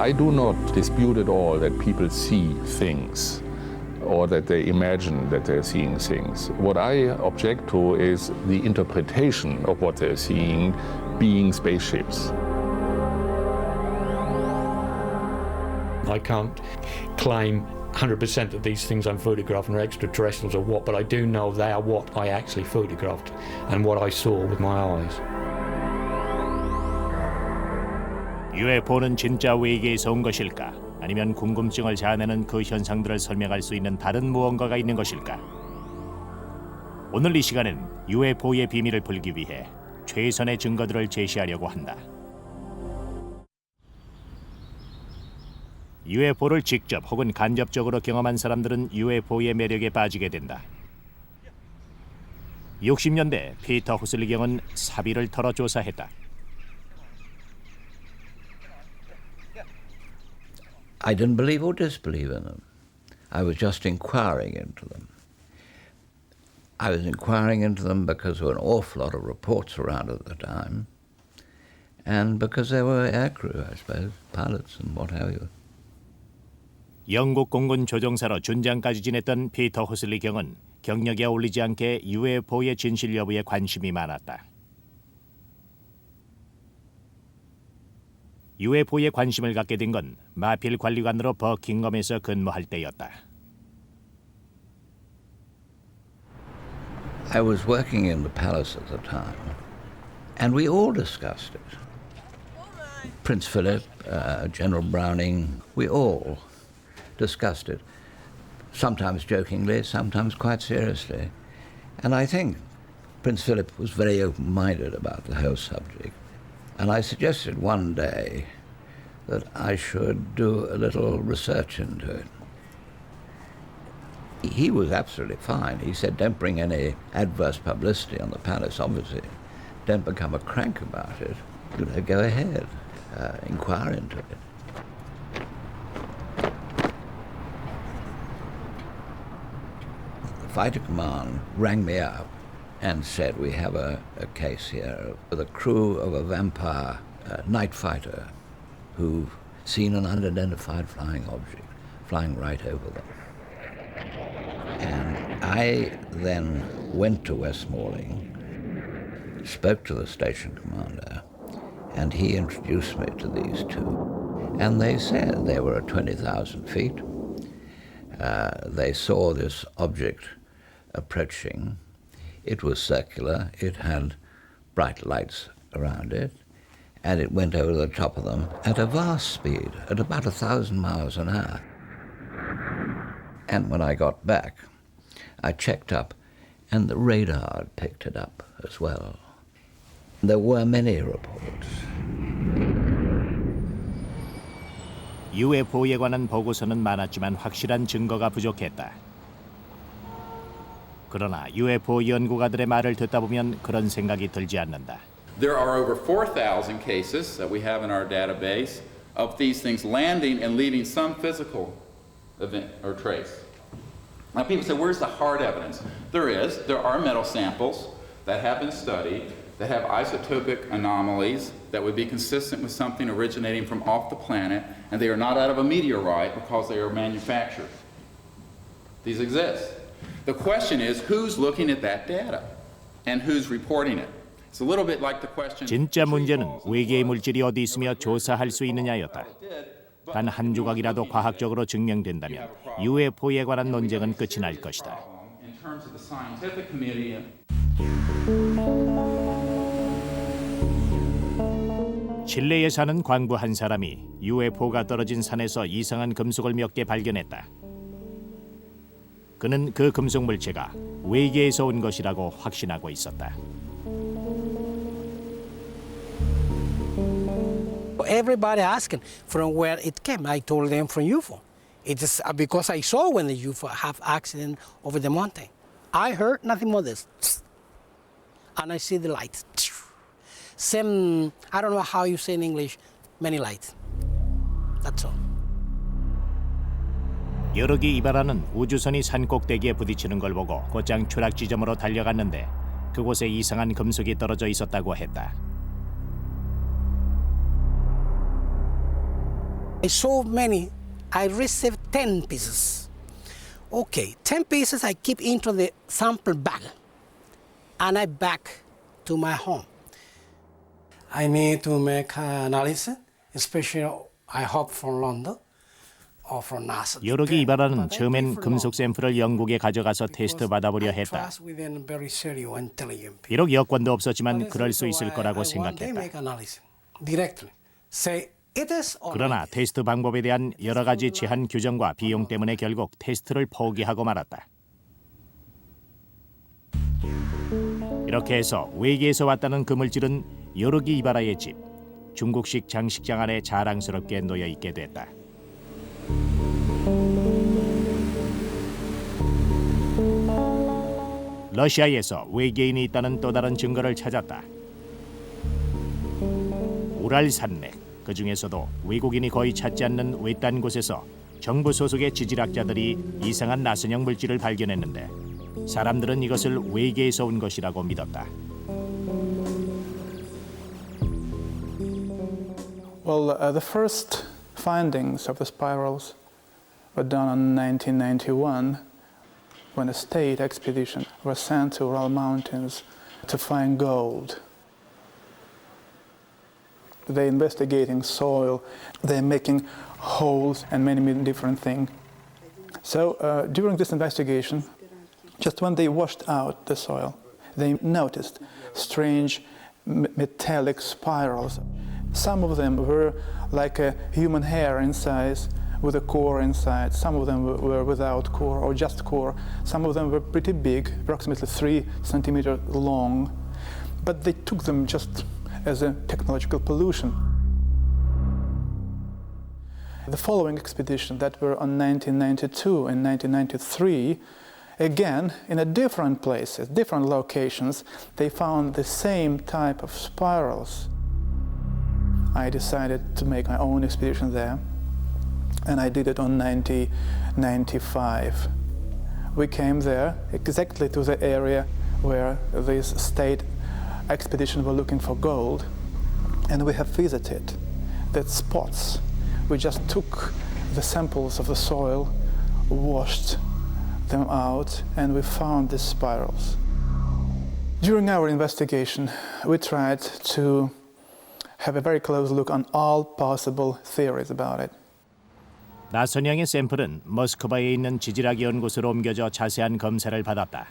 I do not dispute at all that people see things or that they imagine that they're seeing things. What I object to is the interpretation of what they're seeing being spaceships. I can't claim 100% that these things I'm photographing are extraterrestrials or what, but I do know they are what I actually photographed and what I saw with my eyes. UFO는 진짜 외계에서 온 것일까? 아니면 궁금증을 자아내는 그 현상들을 설명할 수 있는 다른 무언가가 있는 것일까? 오늘 이 시간은 UFO의 비밀을 풀기 위해 최선의 증거들을 제시하려고 한다. UFO를 직접 혹은 간접적으로 경험한 사람들은 UFO의 매력에 빠지게 된다. 60년대 피터 호슬리 경은 사비를 털어 조사했다. I didn't believe or disbelieve in them. I was just inquiring into them. I was inquiring into them because there were an awful lot of reports around at the time, and because there were aircrew, I suppose, pilots and what have you. 영국 공군 조종사로 준장까지 지냈던 피터 호슬리 경은 경력에 어울리지 않게 UFO의 진실 여부에 관심이 많았다. UFO에 관심을 갖게 된 건 마필 관리관으로 버킹엄에서 근무할 때였다. I was working in the palace at the time, and we all discussed it. Prince Philip, General Browning, we all discussed it, sometimes jokingly, sometimes quite seriously. And I think Prince Philip was very open-minded about the whole subject. And I suggested one day that I should do a little research into it. He was absolutely fine. He said, don't bring any adverse publicity on the palace, obviously. Don't become a crank about it. Go ahead, inquire into it. The Fighter Command rang me up and said, we have a case here with a crew of a vampire night fighter who've seen an unidentified flying object flying right over them. And I then went to Westmoreland, spoke to the station commander, and he introduced me to these two. And they said they were at 20,000 feet. They saw this object approaching. It was circular, it had bright lights around it, and it went over the top of them at a vast speed, at about 1,000 miles an hour. And when I got back, I checked up, and the radar had picked it up as well. There were many reports. UFO에 관한 보고서는 많았지만 확실한 증거가 부족했다. 그러나 UFO 연구가들의 말을 듣다 보면 그런 생각이 들지 않는다. There are over 4,000 cases that we have in our database of these things landing and leaving some physical event or trace. Now people say, where's the hard evidence? There is. There are metal samples that have been studied that have isotopic anomalies that would be consistent with something originating from off the planet, and they are not out of a meteorite because they are manufactured. These exist. The question is, who's looking at that data and who's reporting it? It's a little bit like the question. 진짜 문제는 외계의 물질이 어디 있으며 조사할 수 있느냐였다. 단 한 조각이라도 과학적으로 증명된다면 UFO에 관한 논쟁은 끝이 날 것이다. 칠레에 사는 광부 한 사람이 UFO가 떨어진 산에서 이상한 금속을 몇 개 발견했다. 그는 그 금속 물체가 외계에서 온 것이라고 확신하고 있었다. Everybody asking from where it came. I told them from UFO. It is because I saw when the UFO have accident over the mountain. I heard nothing more than this, and I see the light. Same, I don't know how you say in English, many lights. That's all. 여러 개 이발하는 우주선이 산 꼭대기에 부딪히는 걸 보고 곧장 추락 지점으로 달려갔는데 그곳에 이상한 금속이 떨어져 있었다고 했다. I saw many. I received 10 pieces. Okay, 10 pieces I keep into the sample bag, and I back to my home. I need to make analysis, especially I hope from London or from NASA. 요르기 이바라는 처음엔 금속 샘플을 영국에 가져가서 테스트 받아보려 했다. 비록 여권도 없었지만 그럴 수 있을 거라고 생각했다. 그러나 테스트 방법에 대한 여러 가지 제한 규정과 비용 때문에 결국 테스트를 포기하고 말았다. 이렇게 해서 외계에서 왔다는 그 물질은 요르기 이바라의 집, 중국식 장식장 안에 자랑스럽게 놓여 있게 됐다. 러시아에서 외계인이 있다는 또 다른 증거를 찾았다. 우랄 산맥, 그 중에서도 외국인이 거의 찾지 않는 외딴 곳에서 정부 소속의 지질학자들이 이상한 나선형 물질을 발견했는데 사람들은 이것을 외계에서 온 것이라고 믿었다. Well, the first findings of the spirals were done in 1991 when a state expedition was sent to Ural Mountains to find gold. They're investigating soil, they're making holes and many different things. So during this investigation, just when they washed out the soil, they noticed strange metallic spirals. Some of them were like a human hair in size with a core inside. Some of them were without core or just core. Some of them were pretty big, approximately 3 centimeters long. But they took them just as a technological pollution. The following expedition that were on 1992 and 1993, again, in a different places, different locations, they found the same type of spirals. I decided to make my own expedition there, and I did it on 1995. We came there exactly to the area where this state expedition were looking for gold, and we have visited the spots. We just took the samples of the soil, washed them out, and we found these spirals. During our investigation, we tried to have a very close look on all possible theories about it. 나선형의 샘플은 모스크바에 있는 지질학 연구소로 옮겨져 자세한 검사를 받았다.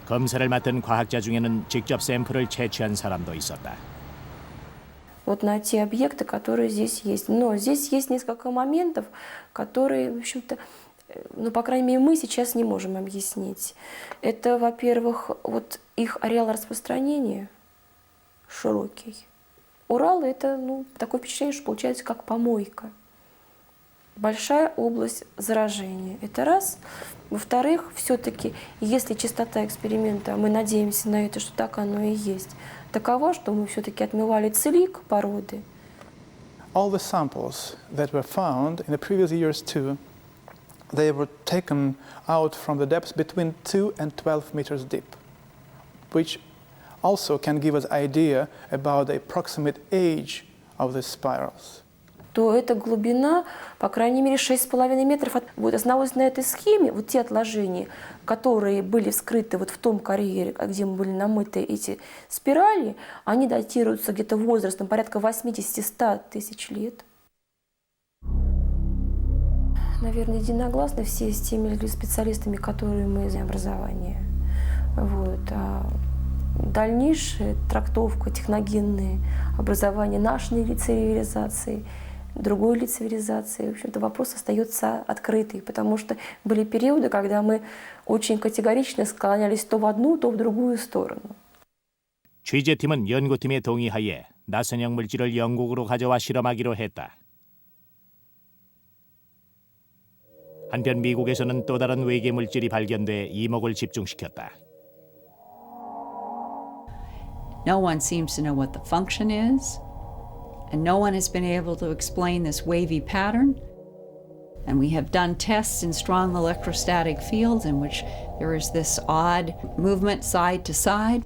검사를 맡은 과학자 중에는 직접 샘플을 채취한 사람도 있었다. Вот на те объекты, которые здесь есть. Но здесь есть несколько моментов, которые, в общем-то, ну, по крайней мере, мы сейчас не можем объяснить. Это, во-первых, вот их ареал распространения широкий. Урал — это, ну, такое впечатление, что получается как помойка. Большая область заражения. Это раз. Во-вторых, все-таки, если частота эксперимента, мы надеемся на это, что так оно и есть, таково, что мы все-таки отмывали целик породы. All the samples that were found in the previous years too, they were taken out from the depths between 2 and 12 meters deep, which also can give us idea about the approximate age of the spirals. То эта глубина, по крайней мере, 6,5 метров. Вот основываясь на этой схеме, вот те отложения, которые были вскрыты вот в том карьере, где мы были намыты эти спирали, они датируются где-то возрастом порядка 80-100 тысяч лет. Наверное, единогласно все с теми специалистами, которые мы из образования. Вот. А дальнейшая трактовка, техногенные образования нашей цивилизации, другой ли цивилизации, в общем-то, вопрос остается открытый, потому что были периоды, когда мы очень категорично склонялись то в одну, то в другую сторону. 취재팀은 연구팀의 동의하에 나선형 물질을 영국으로 가져와 실험하기로 했다. 한편 미국에서는 또 다른 외계 물질이 발견돼 이목을 집중시켰다. No one seems to know what the function is, and no one has been able to explain this wavy pattern. And we have done tests in strong electrostatic fields in which there is this odd movement side to side.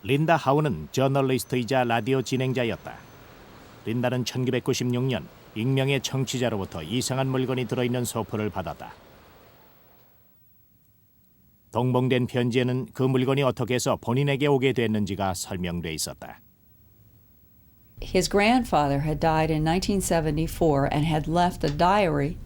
린다 하우는 저널리스트이자 라디오 진행자였다. 린다는 1996년 익명의 청취자로부터 이상한 물건이 들어있는 소포를 받았다. 동봉된 편지에는 그 물건이 어떻게 해서 본인에게 오게 됐는지가 설명돼 있었다. His grandfather had died in 1974 and had left a diary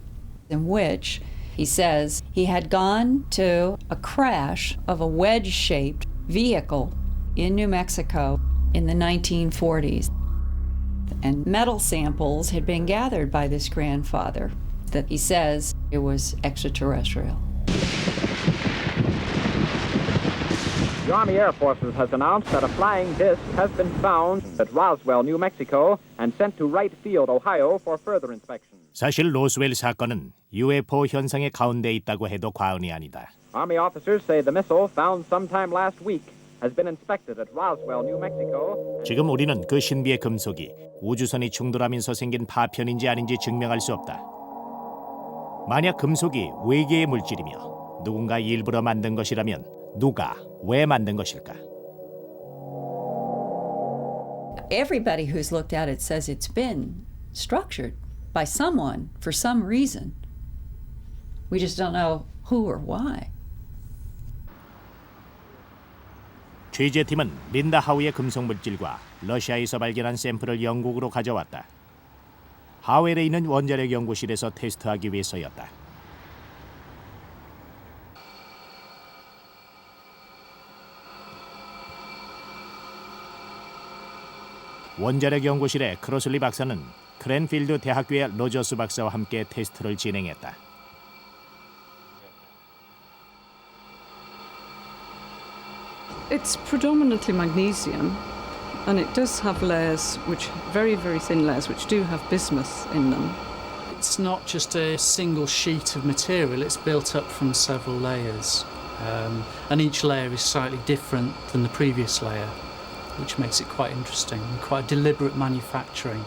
in which he says he had gone to a crash of a wedge-shaped vehicle in New Mexico in the 1940s. And metal samples had been gathered by this grandfather that he says it was extraterrestrial. The Army Air Forces has announced that a flying disc has been found at Roswell, New Mexico, and sent to Wright Field, Ohio, for further inspection. 사실 로스웰 사건은 UFO 현상의 가운데 있다고 해도 과언이 아니다. Army officers say the missile found sometime last week has been inspected at Roswell, New Mexico. 지금 우리는 그 신비의 금속이 우주선이 충돌하면서 생긴 파편인지 아닌지 증명할 수 없다. 만약 금속이 외계의 물질이며 누군가 일부러 만든 것이라면 누가, 왜 만든 것일까? Everybody who's looked at it says it's been structured by someone for some reason. We just don't know who or why. 취재팀은 린다 하우의 금속 물질과 러시아에서 발견한 샘플을 영국으로 가져왔다. 하웰에 있는 원자력 연구실에서 테스트하기 위해서였다. 원자력 연구실의 크로슬리 박사는 크랜필드 대학교의 로저스 박사와 함께 테스트를 진행했다. It's predominantly magnesium, and it does have layers, which very, very thin layers, which do have bismuth in them. It's not just a single sheet of material, it's built up from several layers. And each layer is slightly different than the previous layer, which makes it quite interesting and quite deliberate manufacturing.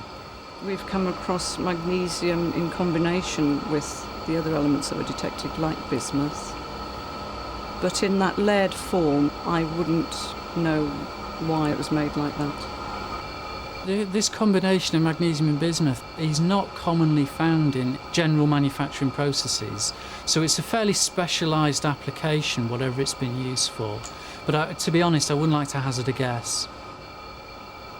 We've come across magnesium in combination with the other elements that were detected, like bismuth. But in that layered form, I wouldn't know why it was made like that. This combination of magnesium and bismuth is not commonly found in general manufacturing processes, so it's a fairly specialised application, whatever it's been used for. But to be honest, I wouldn't like to hazard a guess.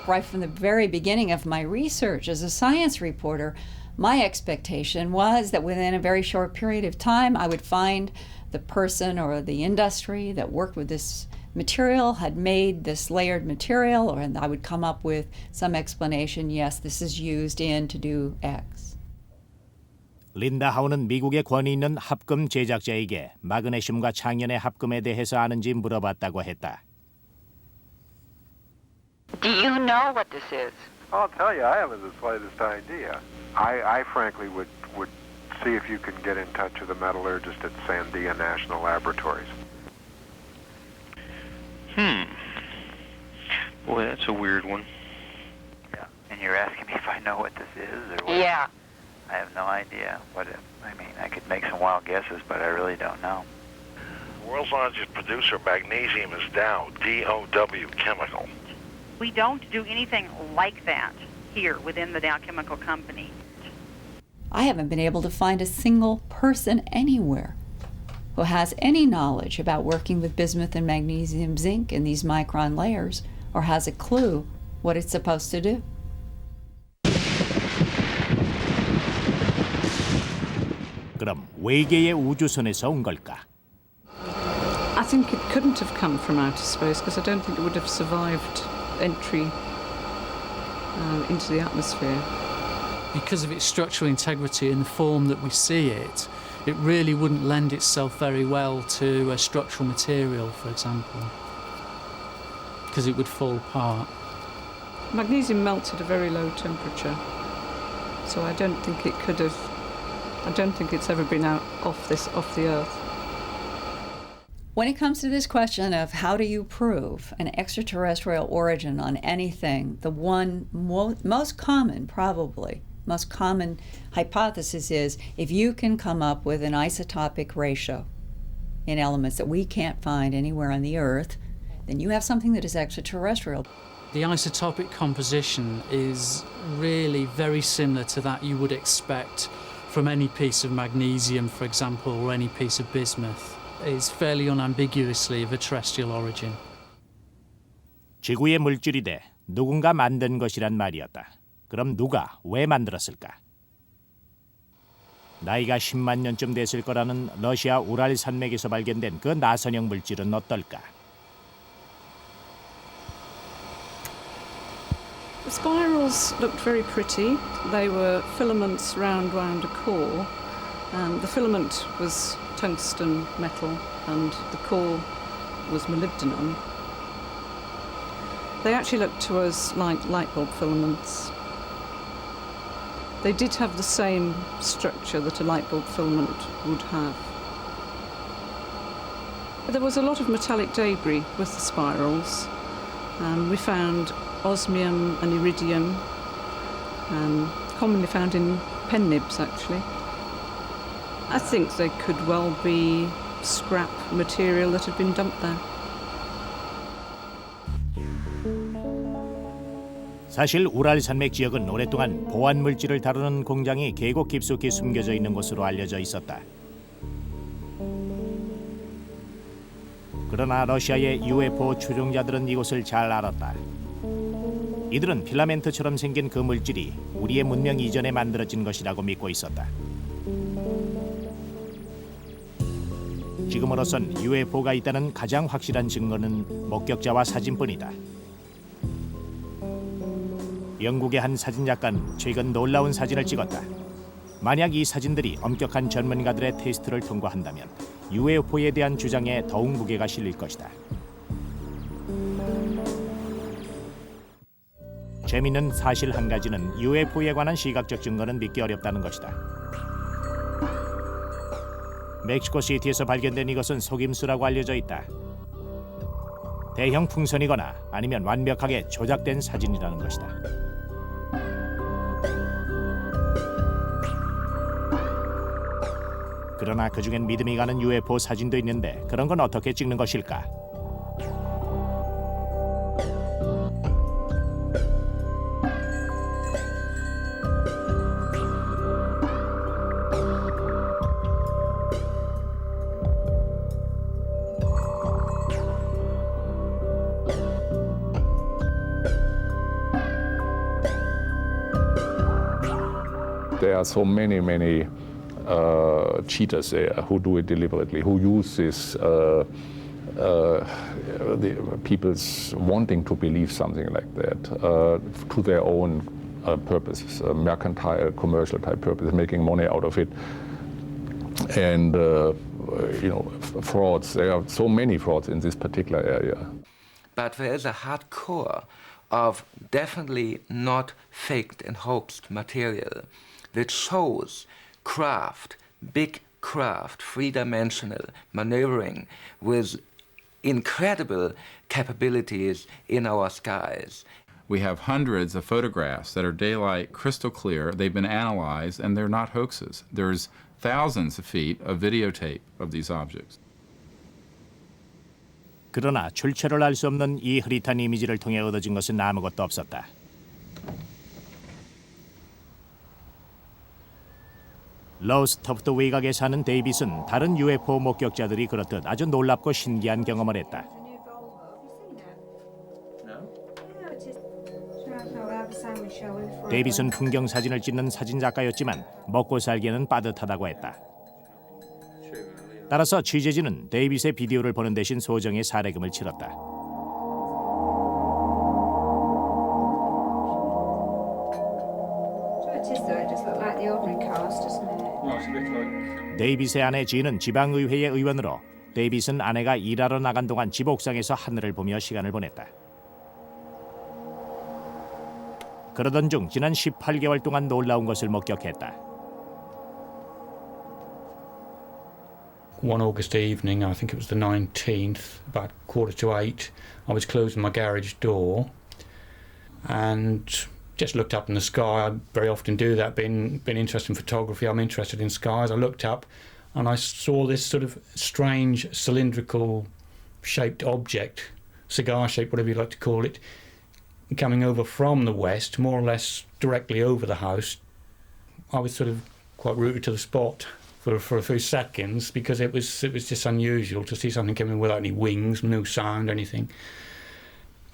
Right from the very beginning of my research as a science reporter, my expectation was that within a very short period of time, I would find the person or the industry that worked with this material had made this layered material, or I would come up with some explanation, yes, this is used in to do X. 린다 하우는 미국의 권위 있는 합금 제작자에게 마그네슘과 창연의 합금에 대해서 아는지 물어봤다고 했다. Do you know what this is? I'll tell you, I haven't the slightest idea. I frankly would see if you can get in touch with the metallurgist at Sandia National Laboratories. Boy, that's a weird one. Yeah. And you're asking me if I know what this is? Or what? Yeah. I have no idea what it, I mean, I could make some wild guesses, but I really don't know. The world's largest producer of magnesium is Dow, D-O-W Chemical. We don't do anything like that here within the Dow Chemical Company. I haven't been able to find a single person anywhere who has any knowledge about working with bismuth and magnesium zinc in these micron layers or has a clue what it's supposed to do. 그럼 외계의 우주선에서 온 걸까? I think it couldn't have come from outer space because I don't think it would have survived entry into the atmosphere. Because of its structural integrity and the form that we see it, it really wouldn't lend itself very well to a structural material, for example, because it would fall apart. Magnesium melts at a very low temperature, so I don't think it could have. I don't think it's ever been out off the Earth. When it comes to this question of how do you prove an extraterrestrial origin on anything, the one most common hypothesis is if you can come up with an isotopic ratio in elements that we can't find anywhere on the Earth, then you have something that is extraterrestrial. The isotopic composition is really very similar to that you would expect from any piece of magnesium, for example, or any piece of bismuth. It's fairly unambiguously of a terrestrial origin. 지구의 물질이되 누군가 만든 것이란 말이었다. 그럼 누가 왜 만들었을까? 나이가 10만 년쯤 됐을 거라는 러시아 우랄 산맥에서 발견된 그 나선형 물질은 어떨까? The spirals looked very pretty. They were filaments round a core. The filament was tungsten metal and the core was molybdenum. They actually looked to us like light bulb filaments. They did have the same structure that a light bulb filament would have. There was a lot of metallic debris with the spirals. We found osmium and iridium, commonly found in pen nibs actually. I think they could well be scrap material that had been dumped there. 사실 우랄 산맥 지역은 오랫동안 보안 물질을 다루는 공장이 계곡 깊숙이 숨겨져 있는 곳으로 알려져 있었다. 그러나 러시아의 UFO 추종자들은 이곳을 잘 알았다. 이들은 필라멘트처럼 생긴 그 물질이 우리의 문명 이전에 만들어진 것이라고 믿고 있었다. 지금으로선 UFO가 있다는 가장 확실한 증거는 목격자와 사진뿐이다. 영국의 한 사진작가는 최근 놀라운 사진을 찍었다. 만약 이 사진들이 엄격한 전문가들의 테스트를 통과한다면 UFO에 대한 주장에 더욱 무게가 실릴 것이다. 재미있는 사실 한 가지는 UFO에 관한 시각적 증거는 믿기 어렵다는 것이다. 멕시코 시티에서 발견된 이것은 속임수라고 알려져 있다. 대형 풍선이거나 아니면 완벽하게 조작된 사진이라는 것이다. 그러나 그중엔 믿음이 가는 UFO 사진도 있는데 그런 건 어떻게 찍는 것일까? There are so many cheaters there who do it deliberately, who use this the people's wanting to believe something like that to their own purposes, mercantile, commercial type purposes, making money out of it. And frauds. There are so many frauds in this particular area. But there is a hard core of definitely not faked and hoaxed material which shows craft, big craft, three-dimensional maneuvering with incredible capabilities in our skies. We have hundreds of photographs that are daylight, crystal clear. They've been analyzed, and they're not hoaxes. There's thousands of feet of videotape of these objects. 그러나 출처를 알 수 없는 이 흐릿한 이미지를 통해 얻어진 것은 아무것도 없었다. 로스터프트 외곽에 사는 데이빗은 다른 UFO 목격자들이 그렇듯 아주 놀랍고 신기한 경험을 했다. 데이빗은 풍경 사진을 찍는 사진 작가였지만 먹고 살기에는 빠듯하다고 했다. 따라서 취재진은 데이빗의 비디오를 보는 대신 소정의 사례금을 치렀다. 데이빗의 아내 진은 지방의회의 의원으로 데이빗은 아내가 일하러 나간 동안 집 옥상에서 하늘을 보며 시간을 보냈다. 그러던 중 지난 18개월 동안 놀라운 것을 목격했다. One August evening, I think it was the 19th, about 7:45, I was closing my garage door and just looked up in the sky. I very often do that, been interested in photography, I'm interested in skies. I looked up and I saw this sort of strange cylindrical shaped object cigar shape, whatever you like to call it, coming over from the west, more or less directly over the house. I was sort of quite rooted to the spot for a few seconds because it was just unusual to see something coming without any wings, no sound, anything.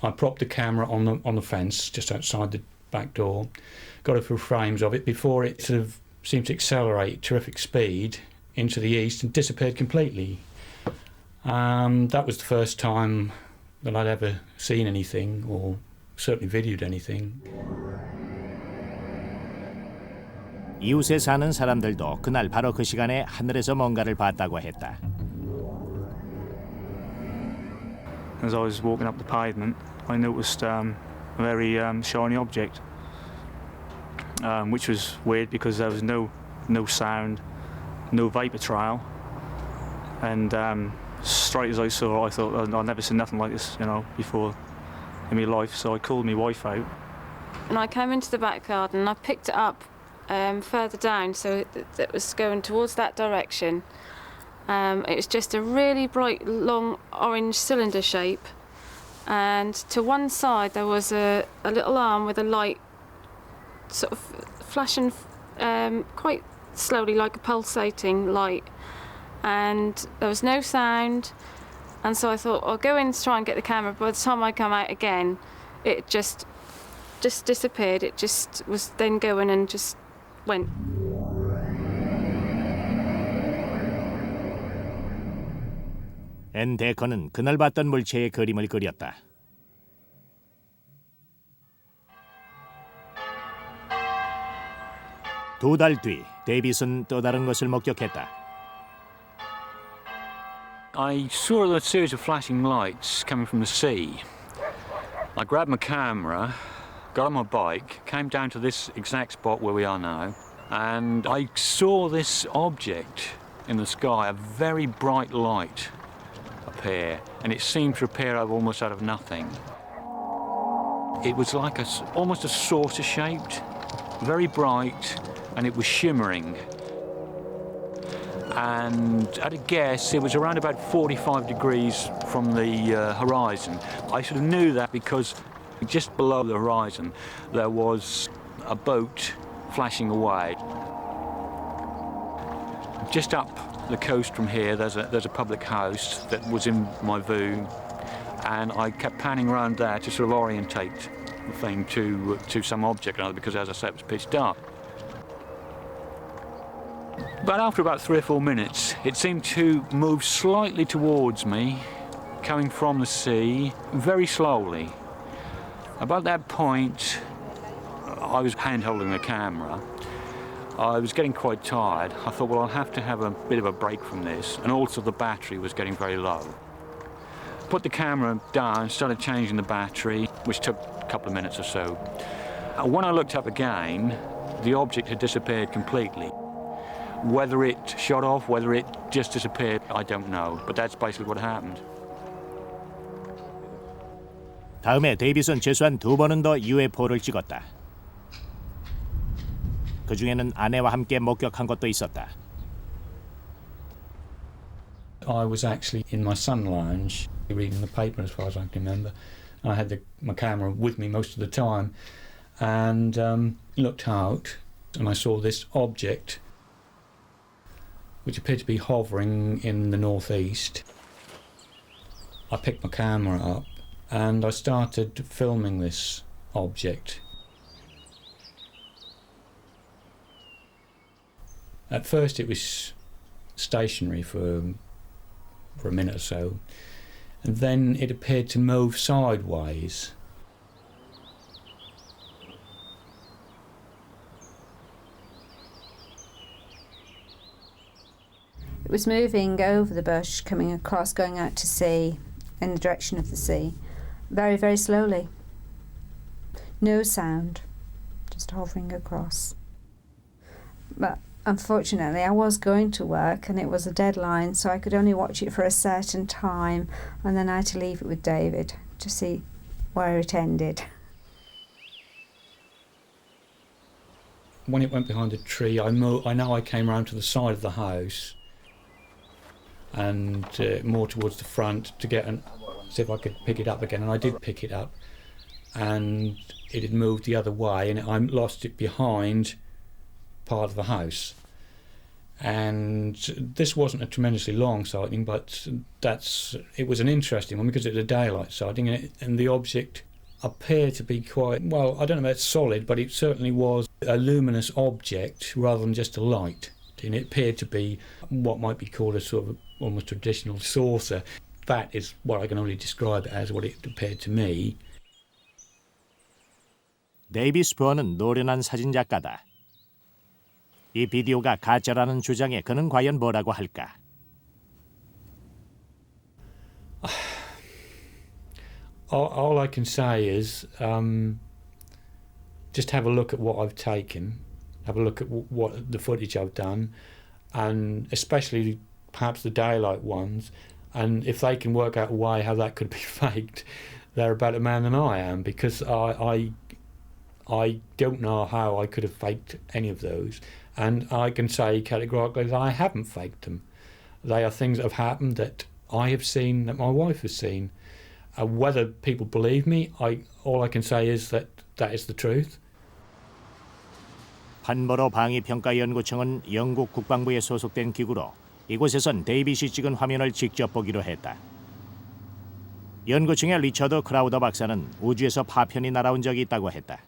I propped the camera on the fence just outside the back door, got a few frames of it before it sort of seemed to accelerate at terrific speed into the east and disappeared completely. That was the first time that I'd ever seen anything, or certainly videoed anything. 이웃에 사는 사람들도 그날 바로 그 시간에 하늘에서 뭔가를 봤다고 했다. As I was walking up the pavement, I noticed a very shiny object, which was weird because there was no sound, no vapor trail, and straight as I saw it, I thought I'd never seen nothing like this, before in my life. So I called my wife out. And I came into the back garden and I picked it up further down, so it was going towards that direction. It was just a really bright, long orange cylinder shape, and to one side there was a little arm with a light sort of flashing quite slowly, like a pulsating light, and there was no sound. And so I thought, I'll go in to try and get the camera. By the time I come out again, it just disappeared. It just was then going and just went. 앤 데커는 그날 봤던 물체의 그림을 그렸다. 두 달 뒤 데이빗은 또 다른 것을 목격했다. I saw a series of flashing lights coming from the sea. I grabbed my camera, got on my bike, came down to this exact spot where we are now, and I saw this object in the sky, a very bright light appear, and it seemed to appear almost out of nothing. It was like almost a saucer shaped, very bright, and it was shimmering. And at a guess, it was around about 45 degrees from the horizon. I sort of knew that because just below the horizon there was a boat flashing away. Just up the coast from here, there's a public house that was in my view, and I kept panning around there to sort of orientate the thing to some object or other, because as I said, it was pitch dark. But after about 3 or 4 minutes, it seemed to move slightly towards me, coming from the sea, very slowly. About that point, I was hand-holding the camera. I was getting quite tired. I thought, well, I'll have to have a bit of a break from this, and also the battery was getting very low. Put the camera down, started changing the battery, which took a couple of minutes or so. When I looked up again, the object had disappeared completely. Whether it shot off, whether it just disappeared, I don't know, but that's basically what happened. 다음에 데이빗은 최소한 2번은 더 UFO를 찍었다. 그 중에는 아내와 함께 목격한 것도 있었다. I was actually in my sun lounge reading the paper, as far as I can remember. I had my camera with me most of the time, and looked out, and I saw this object which appeared to be hovering in the northeast. I picked my camera up and I started filming this object. At first it was stationary for a minute or so, and then it appeared to move sideways. It was moving over the bush, coming across, going out to sea, in the direction of the sea, very, very slowly. No sound, just hovering across. But unfortunately, I was going to work and it was a deadline, so I could only watch it for a certain time, and then I had to leave it with David to see where it ended. When it went behind a tree, I know I came round to the side of the house and more towards the front to get see if I could pick it up again, and I did pick it up, and it had moved the other way, and I lost it behind part of the house. And this wasn't a tremendously long sighting, but it was an interesting one because it was a daylight sighting, and the object appeared to be quite, well, I don't know about solid, but it certainly was a luminous object rather than just a light. And it appeared to be what might be called a sort of almost traditional saucer. That is what I can only describe it as, what it appeared to me. 데이비 스포어는 노련한 사진작가다. 이 비디오가 가짜라는 주장에 그는 과연 뭐라고 할까? All I can say is just have a look at what I've taken, have a look at what the footage I've done, and especially perhaps the daylight ones, and if they can work out a way how that could be faked, they're a better man than I am, because I don't know how I could have faked any of those. And I can say categorically that I haven't faked them. They are things that have happened that I have seen, that my wife has seen. Whether people believe me, all I can say is that is the truth. 판버러 방위평가연구청은 영국 국방부에 소속된 기구로 이곳에선 데이빗이 찍은 화면을 직접 보기로 했다. 연구청의 리처드 크라우더 박사는 우주에서 파편이 날아온 적이 있다고 했다.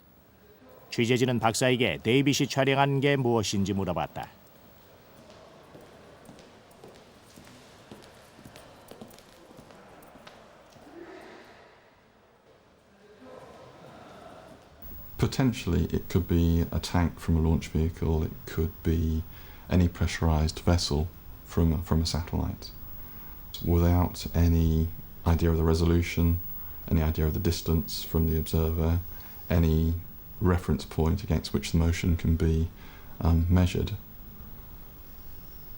취재진은 박사에게 데이빗이 촬영한 게 무엇인지 물어봤다. Potentially, it could be a tank from a launch vehicle. It could be any pressurized vessel from a satellite. Without any idea of the resolution, any idea of the distance from the observer, any reference point against which the motion can be measured,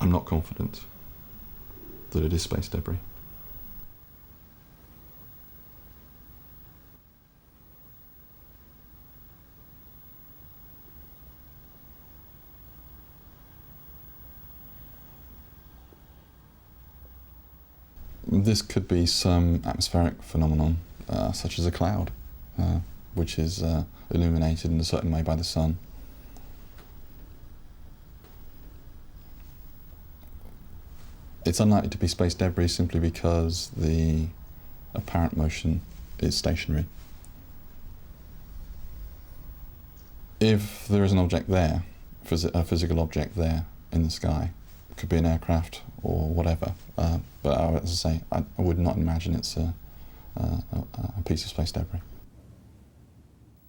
I'm not confident that it is space debris. This could be some atmospheric phenomenon, such as a cloud, which is illuminated in a certain way by the sun. It's unlikely to be space debris simply because the apparent motion is stationary. If there is an object there, a physical object there in the sky, it could be an aircraft or whatever, but as I say, I would not imagine it's a piece of space debris.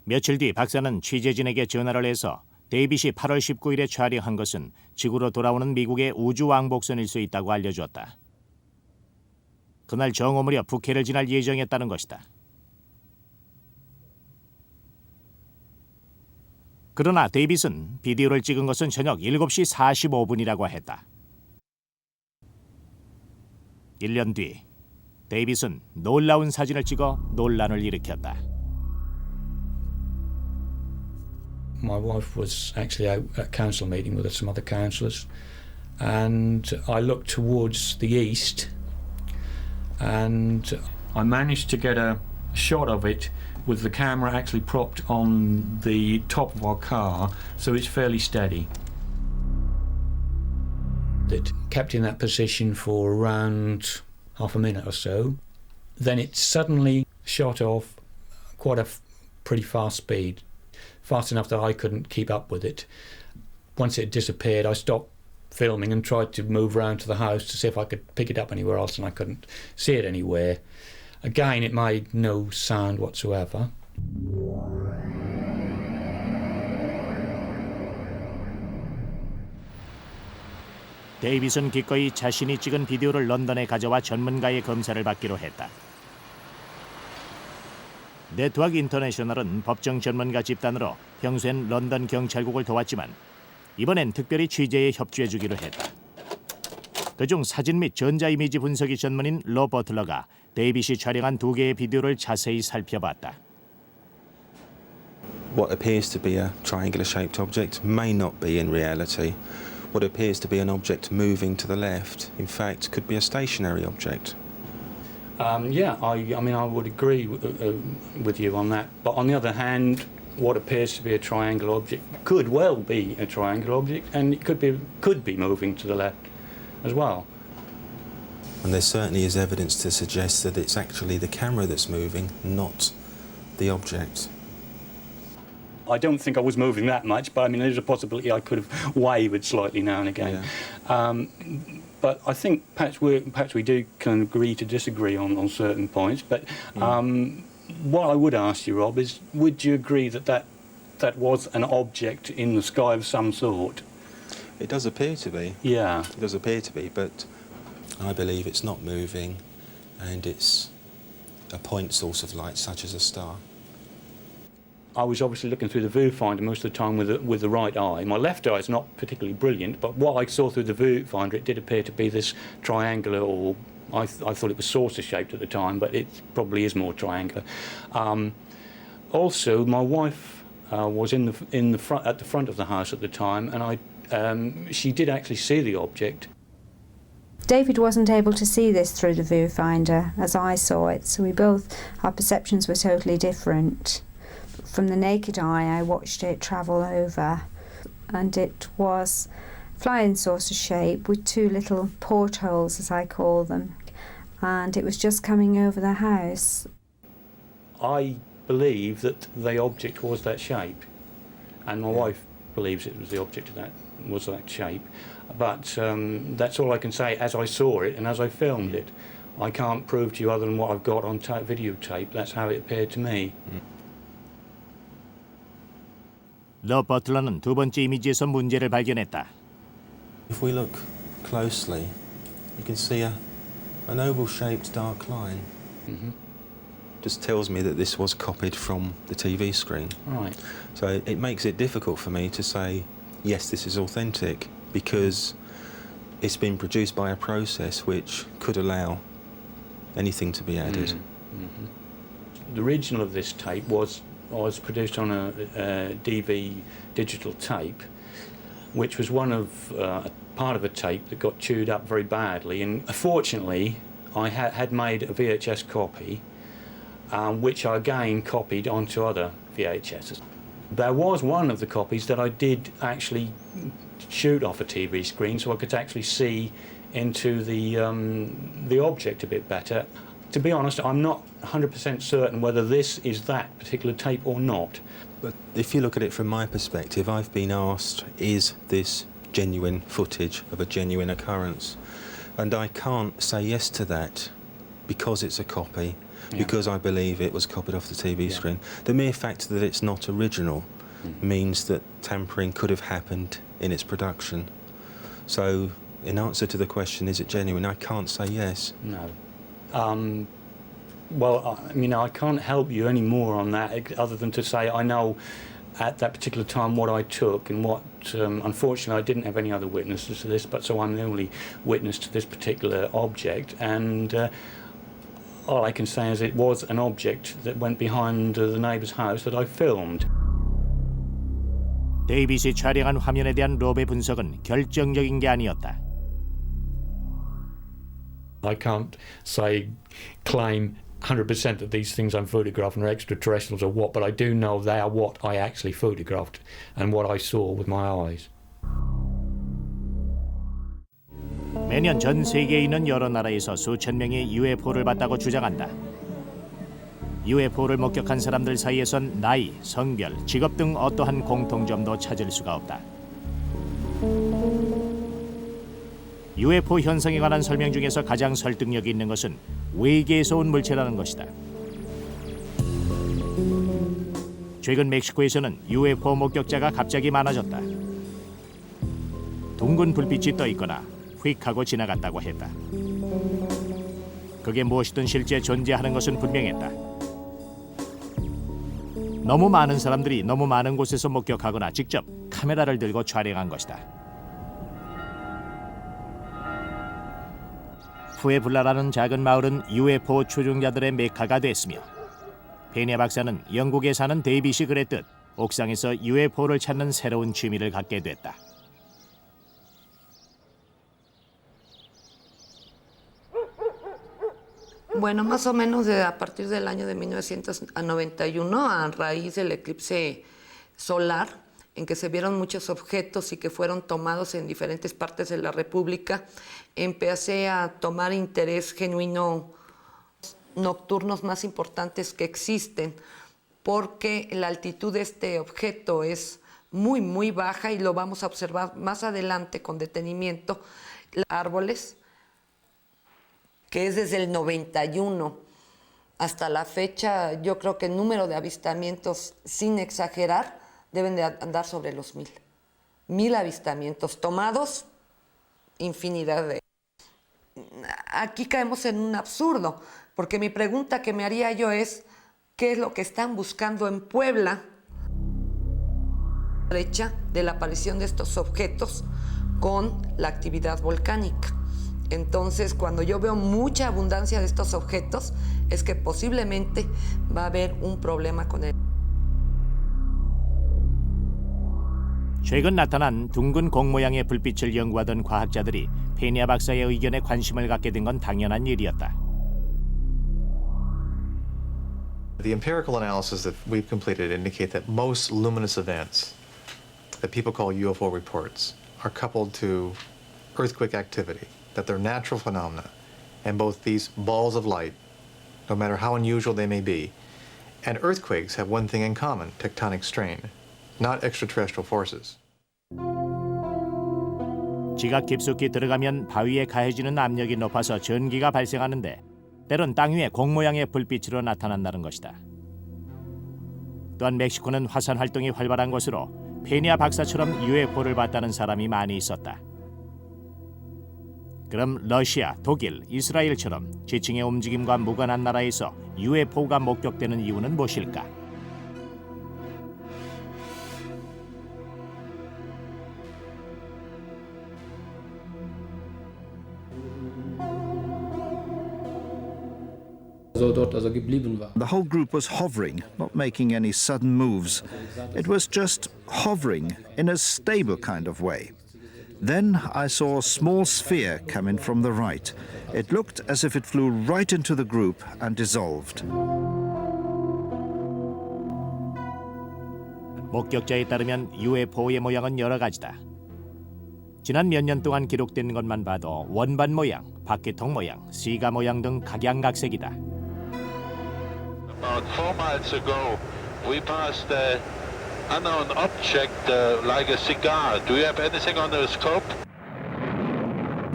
며칠 뒤 박사는 취재진에게 전화를 해서 데이빗이 8월 19일에 촬영한 것은 지구로 돌아오는 미국의 우주 왕복선일 수 있다고 알려주었다. 그날 정오 무렵 북해를 지날 예정이었다는 것이다. 그러나 데이빗은 비디오를 찍은 것은 저녁 7시 45분이라고 했다. 1년 뒤 데이빗은 놀라운 사진을 찍어 논란을 일으켰다. My wife was actually out at council meeting with some other councillors, and I looked towards the east, and I managed to get a shot of it with the camera actually propped on the top of our car, so it's fairly steady. It kept in that position for around half a minute or so. Then it suddenly shot off quite a pretty fast speed, fast enough that I couldn't keep up with it. Once it disappeared, I stopped filming and tried to move around to the house to see if I could pick it up anywhere else, and I couldn't see it anywhere. Again, it made no sound whatsoever. 데이빗은 기꺼이 자신이 찍은 비디오를 런던에 가져와 전문가의 검사를 받기로 했다. 네트워크 인터내셔널은 법정 전문가 집단으로 평소엔 런던 경찰국을 도왔지만 이번엔 특별히 취재에 협조해 주기로 했다. 그중 사진 및 전자이미지 분석이 전문인 로 버틀러가 데이빗이 촬영한 2개의 비디오를 자세히 살펴봤다. What appears to be a triangular-shaped object may not be in reality. What appears to be an object moving to the left, in fact, could be a stationary object. Yeah, I mean, I would agree with you on that. But on the other hand, what appears to be a triangular object could well be a triangular object, and it could be moving to the left as well. And there certainly is evidence to suggest that it's actually the camera that's moving, not the object. I don't think I was moving that much, but I mean, there's a possibility I could have wavered slightly now and again. Yeah. But I think perhaps we do can agree to disagree on certain points. But what I would ask you, Rob, is would you agree that was an object in the sky of some sort? It does appear to be. Yeah. It does appear to be, but I believe it's not moving, and it's a point source of light, such as a star. I was obviously looking through the viewfinder most of the time with the right eye. My left eye is not particularly brilliant, but what I saw through the viewfinder, it did appear to be this triangular, or I thought it was saucer-shaped at the time, but it probably is more triangular. Also, my wife was at the front of the house at the time, and she did actually see the object. David wasn't able to see this through the viewfinder as I saw it, so our perceptions were totally different. From the naked eye, I watched it travel over, and it was flying saucer shape with two little portholes, as I call them, and it was just coming over the house. I believe that the object was that shape, and my wife believes it was the object that was that shape. But that's all I can say as I saw it and as I filmed it. I can't prove to you other than what I've got on videotape. That's how it appeared to me. 러 버틀러는 두 번째 이미지에서 문제를 발견했다. If we look closely, you can see an oval-shaped dark line. Just tells me that this was copied from the TV screen. Right. So it makes it difficult for me to say, yes, this is authentic, because it's been produced by a process which could allow anything to be added. The original of this tape was produced on a DV digital tape, which was part of a tape that got chewed up very badly, and fortunately I had made a VHS copy, which I again copied onto other VHSs. There was one of the copies that I did actually shoot off a TV screen, so I could actually see into the object a bit better. To be honest, I'm not 100% certain whether this is that particular tape or not. But if you look at it from my perspective, I've been asked, is this genuine footage of a genuine occurrence? And I can't say yes to that because it's a copy, because I believe it was copied off the TV screen. The mere fact that it's not original means that tampering could have happened in its production. So in answer to the question, is it genuine, I can't say yes. No. Well, I mean, I can't help you any more on that other than to say I know at that particular time what I took and what, unfortunately I didn't have any other witnesses to this, but so I'm the only witness to this particular object, and all I can say is it was an object that went behind the neighbour's house that I filmed. 데이빗이 촬영한 화면에 대한 롭의 분석은 결정적인 게 아니었다. I can't claim 100% that these things I'm photographing are extraterrestrials or what, but I do know they are what I actually photographed and what I saw with my eyes. 매년 전 세계에 있는 여러 나라에서 수천 명이 UFO를 봤다고 주장한다. UFO를 목격한 사람들 사이에선 나이, 성별, 직업 등 어떠한 공통점도 찾을 수가 없다. UFO 현상에 관한 설명 중에서 가장 설득력이 있는 것은 외계에서 온 물체라는 것이다. 최근 멕시코에서는 UFO 목격자가 갑자기 많아졌다. 둥근 불빛이 떠 있거나 휙 하고 지나갔다고 했다. 그게 무엇이든 실제 존재하는 것은 분명했다. 너무 많은 사람들이 너무 많은 곳에서 목격하거나 직접 카메라를 들고 촬영한 것이다. 푸에블라라는 작은 마을은 UFO 추종자들의 메카가 됐으며 페냐 박사는 영국에 사는 데이빗이 그랬듯 옥상에서 UFO를 찾는 새로운 취미를 갖게 됐다. Bueno, más o menos a partir del año de 1991, a raíz del eclipse solar, en que se vieron muchos objetos y que fueron tomados en diferentes partes de la República, empecé a tomar interés genuino nocturnos más importantes que existen, porque la altitud de este objeto es muy, muy baja y lo vamos a observar más adelante con detenimiento. Árboles, que es desde el 91 hasta la fecha, yo creo que el número de avistamientos, sin exagerar, deben de andar sobre los 1000. 1000 avistamientos tomados, infinidad de... Aquí caemos en un absurdo, porque mi pregunta que me haría yo es, ¿qué es lo que están buscando en Puebla? Brecha de la aparición de estos objetos con la actividad volcánica. Entonces, cuando yo veo mucha abundancia de estos objetos, es que posiblemente va a haber un problema con él. 최근 나타난 둥근 공 모양의 불빛을 연구하던 과학자들이 페니아 박사의 의견에 관심을 갖게 된 건 당연한 일이었다. The empirical analysis that we've completed indicate that most luminous events that people call UFO reports are coupled to earthquake activity, that they're natural phenomena, and both these balls of light, no matter how unusual they may be, and earthquakes have one thing in common, tectonic strain, not extraterrestrial forces. 지각 깊숙이 들어가면 바위에 가해지는 압력이 높아서 전기가 발생하는데 때론 땅 위에 공 모양의 불빛으로 나타난다는 것이다. 또한 멕시코는 화산 활동이 활발한 곳으로 페니아 박사처럼 UFO를 봤다는 사람이 많이 있었다. 그럼 러시아, 독일, 이스라엘처럼 지층의 움직임과 무관한 나라에서 UFO가 목격되는 이유는 무엇일까? The whole group was hovering, not making any sudden moves. It was just hovering in a stable kind of way. Then I saw a small sphere come in from the right. It looked as if it flew right into the group and dissolved. 목격자에 따르면 UFO의 모양은 여러 가지다. 지난 몇 년 동안 기록된 것만 봐도 원반 모양, 바퀴통 모양, 시가 모양 등 각양각색이다. About 4 miles ago, we passed an unknown object like a cigar. Do you have anything on the scope?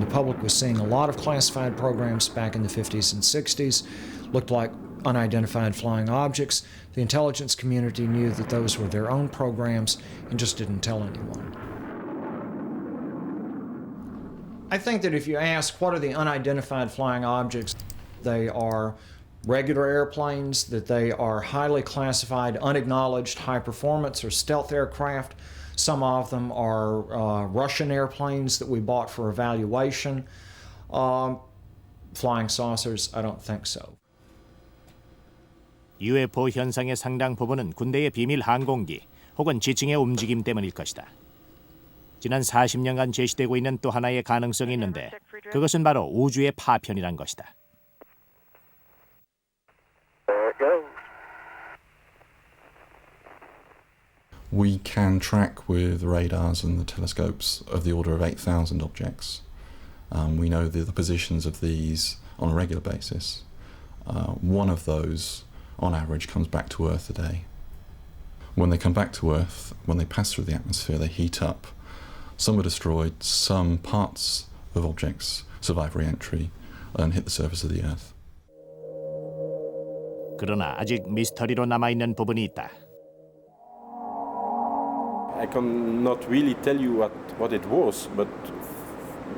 The public was seeing a lot of classified programs back in the 50s and 60s. Looked like unidentified flying objects. The intelligence community knew that those were their own programs and just didn't tell anyone. I think that if you ask what are the unidentified flying objects, they are regular airplanes, that they are highly classified, unacknowledged high-performance or stealth aircraft. Some of them are Russian airplanes that we bought for evaluation. Flying saucers, I don't think so. UFO 현상의 상당 부분은 군대의 비밀 항공기 혹은 지층의 움직임 때문일 것이다. 지난 40년간 제시되고 있는 또 하나의 가능성이 있는데 그것은 바로 우주의 파편이란 것이다. We can track with radars and the telescopes of the order of 8,000 objects. We know the positions of these on a regular basis. One of those, on average, comes back to Earth a day. When they come back to Earth, when they pass through the atmosphere, they heat up. Some are destroyed, some parts of objects survive re-entry and hit the surface of the Earth. 그러나 아직 미스터리로 남아있는 부분이 있다. I cannot really tell you what it was, but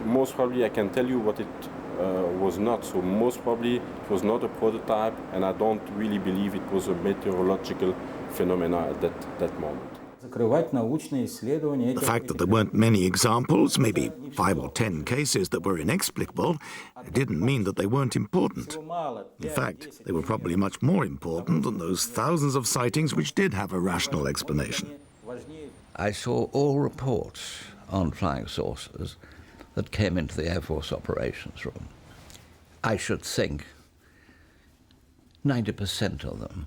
most probably I can tell you what it was not. So most probably it was not a prototype, and I don't really believe it was a meteorological phenomena at that moment. The fact that there weren't many examples, maybe 5 or 10 cases that were inexplicable, didn't mean that they weren't important. In fact, they were probably much more important than those thousands of sightings which did have a rational explanation. I saw all reports on flying saucers that came into the Air Force operations room. I should think 90% of them,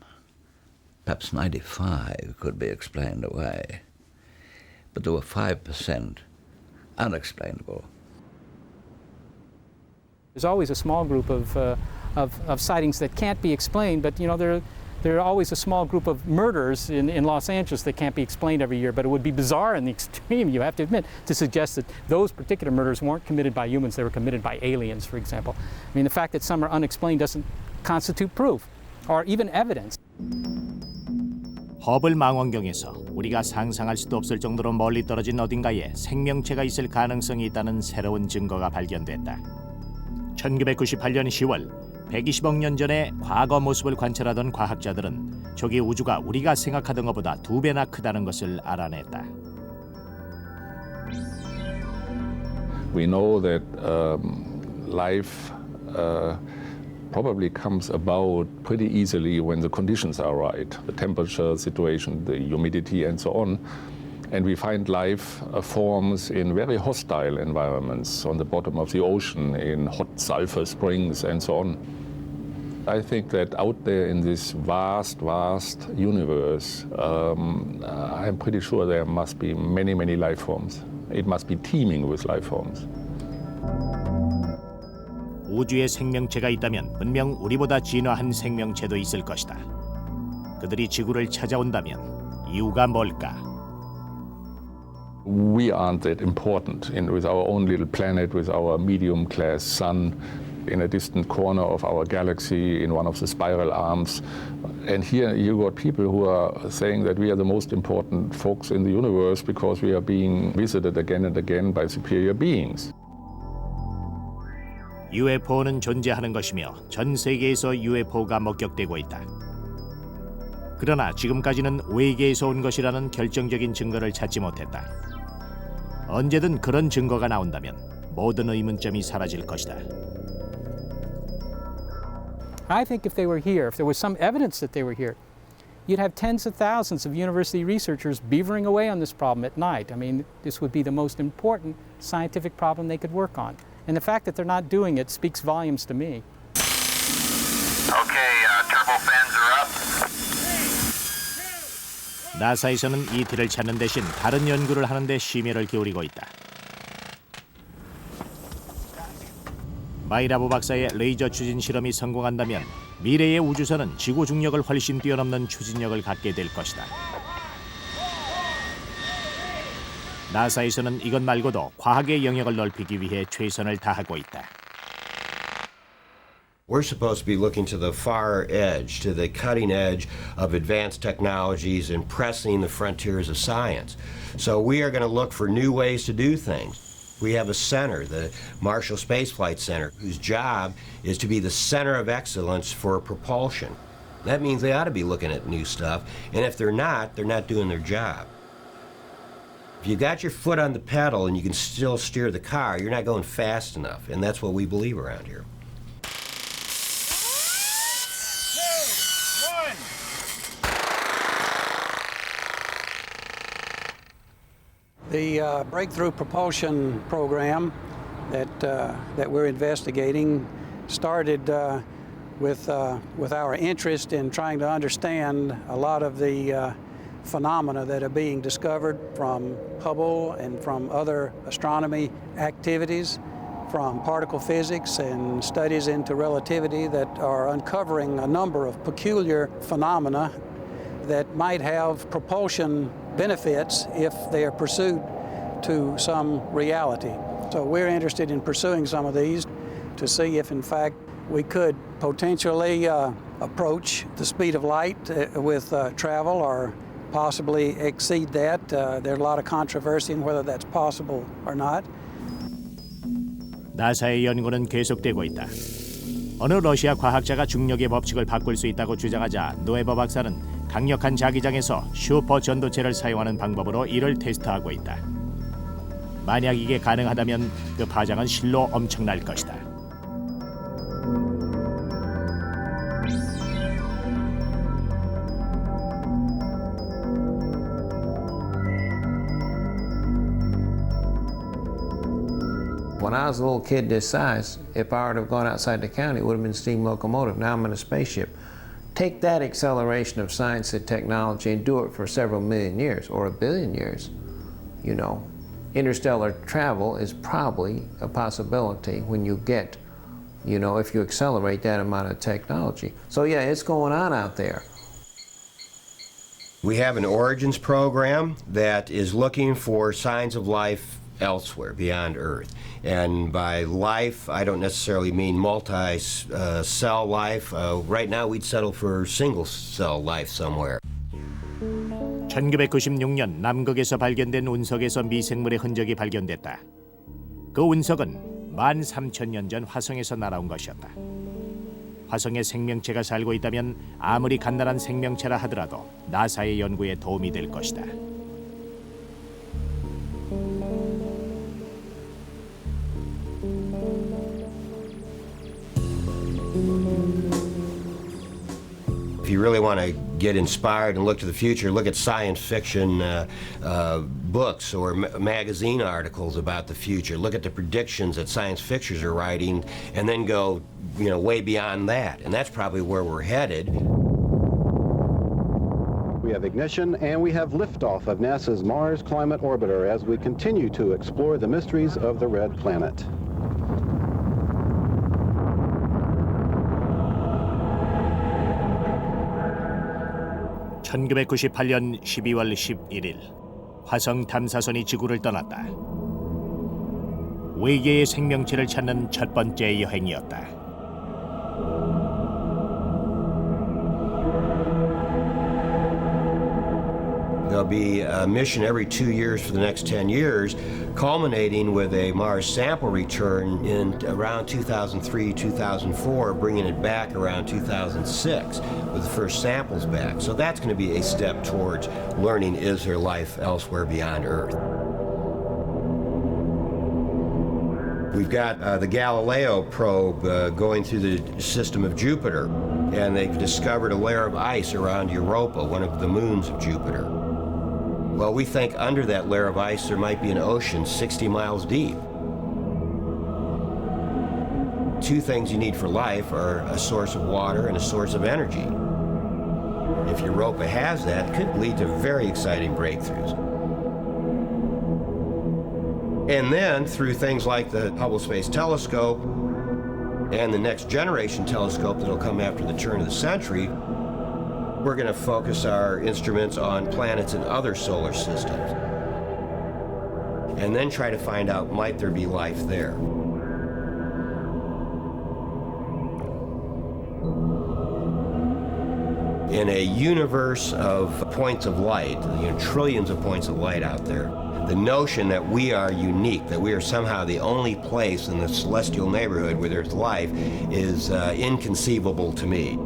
perhaps 95, could be explained away. But there were 5% unexplainable. There's always a small group of sightings that can't be explained, but you know, there are always a small group of murders in Los Angeles that can't be explained every year, but it would be bizarre in the extreme, you have to admit, to suggest that those particular murders weren't committed by humans, they were committed by aliens, for example. I mean, the fact that some are unexplained doesn't constitute proof or even evidence. 허블 망원경에서 우리가 상상할 수도 없을 정도로 멀리 떨어진 어딘가에 생명체가 있을 가능성이 있다는 새로운 증거가 발견됐다. 1998년 10월 120억 년 전의 과거 모습을 관찰하던 과학자들은 저기 우주가 우리가 생각하던 것보다 2배나 크다는 것을 알아냈다. We know that life probably comes about pretty easily when the conditions are right, the temperature situation, the humidity and so on. And we find life forms in very hostile environments, on the bottom of the ocean, in hot sulfur springs and so on. I think that out there in this vast, vast universe, I'm pretty sure there must be many, many life forms. It must be teeming with life forms. 우주에 생명체가 있다면 분명 우리보다 진화한 생명체도 있을 것이다. 그들이 지구를 찾아온다면 이유가 뭘까? We aren't that important with our own little planet, with our medium-class sun in a distant corner of our galaxy, in one of the spiral arms. And here you got people who are saying that we are the most important folks in the universe because we are being visited again and again by superior beings. UFO는 존재하는 것이며 전 세계에서 UFO가 목격되고 있다. 그러나 지금까지는 외계에서 온 것이라는 결정적인 증거를 찾지 못했다. 언제든 그런 증거가 나온다면 모든 의문점이 사라질 것이다. I think if they were here, if there was some evidence that they were here, you'd have tens of thousands of university researchers beavering away on this problem at night. I mean, this would be the most important scientific problem they could work on. And the fact that they're not doing it speaks volumes to me. Okay, turbo fans are up. 나사에서는 ET를 찾는 대신 다른 연구를 하는 데 심혈을 기울이고 있다. 마이라보 박사의 레이저 추진 실험이 성공한다면 미래의 우주선은 지구 중력을 훨씬 뛰어넘는 추진력을 갖게 될 것이다. 나사에서는 이것 말고도 과학의 영역을 넓히기 위해 최선을 다하고 있다. We're supposed to be looking to the far edge, to the cutting edge of advanced technologies and pressing the frontiers of science. So we are going to look for new ways to do things. We have a center, the Marshall Space Flight Center, whose job is to be the center of excellence for propulsion. That means they ought to be looking at new stuff, and if they're not doing their job. If you got your foot on the pedal and you can still steer the car, you're not going fast enough, and that's what we believe around here. The breakthrough propulsion program that we're investigating started with our interest in trying to understand a lot of the phenomena that are being discovered from Hubble and from other astronomy activities, from particle physics and studies into relativity that are uncovering a number of peculiar phenomena that might have propulsion benefits if they are pursued to some reality. So we're interested in pursuing some of these to see if in fact we could potentially approach the speed of light with travel or possibly exceed that. There's a lot of controversy in whether that's possible or not. 나사의 연구는 계속되고 있다. 어느 러시아 과학자가 중력의 법칙을 바꿀 수 있다고 주장하자 노에버 박사는 강력한 자기장에서 슈퍼 전도체를 사용하는 방법으로 이를 테스트하고 있다. 만약 이게 가능하다면 그 파장은 실로 엄청날 것이다. When I was a little kid this size, if I were to have gone outside the county, it would have been a steam locomotive. Now I'm in a spaceship. take that acceleration of science and technology and do it for several million years or a billion years, you know, interstellar travel is probably a possibility when you get, you know, if you accelerate that amount of technology. So yeah, it's going on out there. We have an Origins program that is looking for signs of life elsewhere, beyond Earth. And by life, I don't necessarily mean multi-cell life. Right now, we'd settle for single-cell life somewhere. 1996년 남극에서 발견된 운석에서 미생물의 흔적이 발견됐다. 그 운석은 13,000년 전 화성에서 날아온 것이었다. 화성에 생명체가 살고 있다면 아무리 간단한 생명체라 하더라도 나사의 연구에 도움이 될 것이다. If you really want to get inspired and look to the future, look at science fiction books or magazine articles about the future. Look at the predictions that science fictioners are writing, and then go, you know, way beyond that. And that's probably where we're headed. We have ignition and we have liftoff of NASA's Mars Climate Orbiter as we continue to explore the mysteries of the red planet. (1998년 12월 11일) 화성 탐사선이 지구를 떠났다. 외계의 생명체를 찾는 첫 번째 여행이었다. There'll be a mission every 2 years for the next 10 years, culminating with a Mars sample return in around 2003, 2004, bringing it back around 2006 with the first samples back. So that's going to be a step towards learning, is there life elsewhere beyond Earth? We've got the Galileo probe going through the system of Jupiter, and they've discovered a layer of ice around Europa, one of the moons of Jupiter. Well, we think under that layer of ice there might be an ocean 60 miles deep. Two things you need for life are a source of water and a source of energy. If Europa has that, it could lead to very exciting breakthroughs. And then, through things like the Hubble Space Telescope and the next generation telescope that'll come after the turn of the century, we're going to focus our instruments on planets in other solar systems. And then try to find out, might there be life there? In a universe of points of light, you know, trillions of points of light out there, the notion that we are unique, that we are somehow the only place in the celestial neighborhood where there's life is inconceivable to me.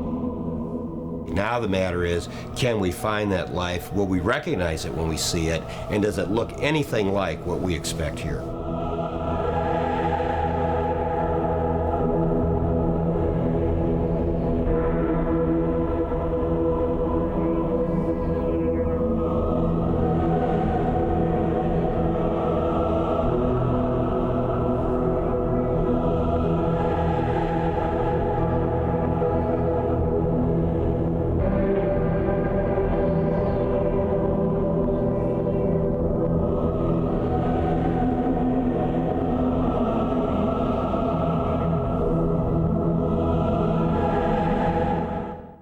Now the matter is, can we find that life? Will we recognize it when we see it? And does it look anything like what we expect here?